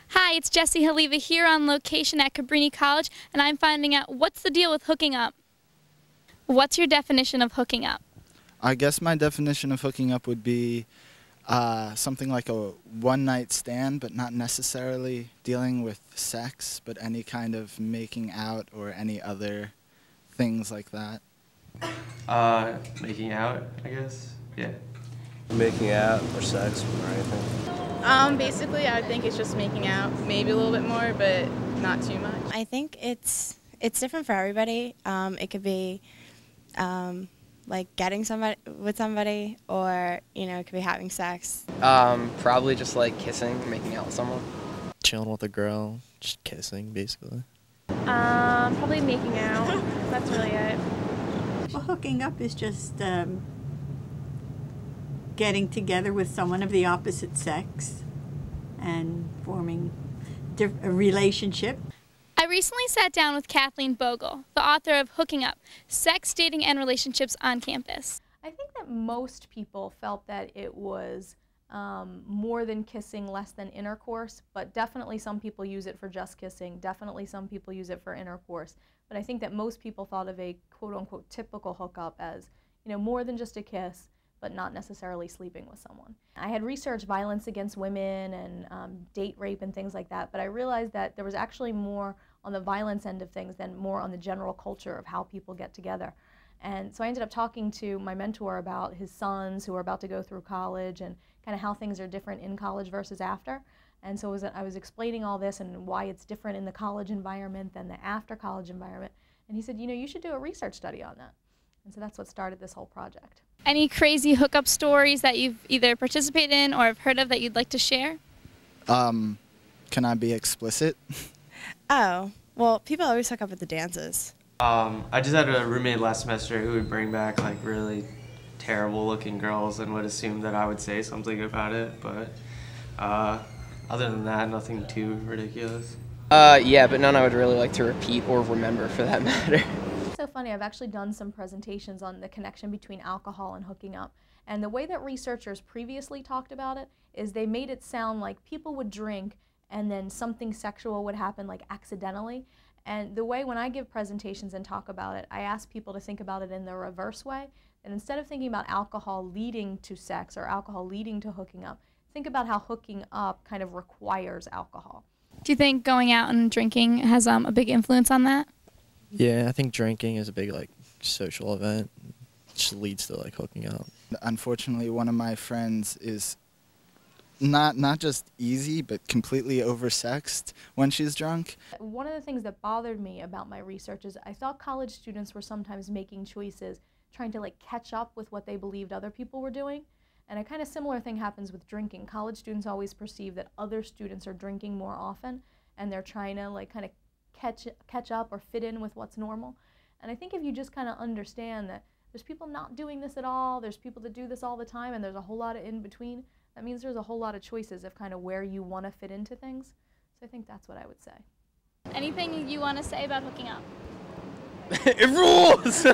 Hi, it's Jessie Haliva here on location at Cabrini College, and I'm finding out what's the deal with hooking up. What's your definition of hooking up? I guess my definition of hooking up would be something like a one-night stand, but not necessarily dealing with sex, but any kind of making out or any other things like that. Making out, I guess. Yeah. Making out or sex or anything. Basically, I would think it's just making out, maybe a little bit more, but not too much. I think it's different for everybody. It could be like getting somebody with somebody, or it could be having sex. Probably just like kissing, making out with someone. Chilling with a girl, just kissing, basically. Probably making out. That's really it. Well, hooking up is just getting together with someone of the opposite sex and forming a relationship. I recently sat down with Kathleen Bogle, the author of Hooking Up, Sex, Dating, and Relationships on Campus. I think that most people felt that it was more than kissing, less than intercourse, but definitely some people use it for just kissing, definitely some people use it for intercourse. But I think that most people thought of a quote-unquote typical hookup as, more than just a kiss, but not necessarily sleeping with someone. I had researched violence against women and date rape and things like that, but I realized that there was actually more on the violence end of things than more on the general culture of how people get together. And so I ended up talking to my mentor about his sons who are about to go through college and kind of how things are different in college versus after. And so I was explaining all this and why it's different in the college environment than the after college environment. And he said, you should do a research study on that. And so that's what started this whole project. Any crazy hookup stories that you've either participated in or have heard of that you'd like to share? Can I be explicit? Oh, well, people always hook up at the dances. I just had a roommate last semester who would bring back like really terrible looking girls and would assume that I would say something about it, but other than that, nothing too ridiculous. Yeah, but none I would really like to repeat or remember for that matter. It's so funny, I've actually done some presentations on the connection between alcohol and hooking up. And the way that researchers previously talked about it is they made it sound like people would drink and then something sexual would happen like accidentally. And the way when I give presentations and talk about it, I ask people to think about it in the reverse way. And instead of thinking about alcohol leading to sex or alcohol leading to hooking up, think about how hooking up kind of requires alcohol. Do you think going out and drinking has a big influence on that? Yeah, I think drinking is a big social event. It just leads to hooking up. Unfortunately, one of my friends is not just easy, but completely oversexed when she's drunk. One of the things that bothered me about my research is I thought college students were sometimes making choices trying to catch up with what they believed other people were doing. And a kind of similar thing happens with drinking. College students always perceive that other students are drinking more often and they're trying to kind of catch up or fit in with what's normal. And I think if you just kind of understand that there's people not doing this at all, there's people that do this all the time, and there's a whole lot of in between, that means there's a whole lot of choices of kind of where you want to fit into things. So I think that's what I would say. Anything you want to say about hooking up? It rules!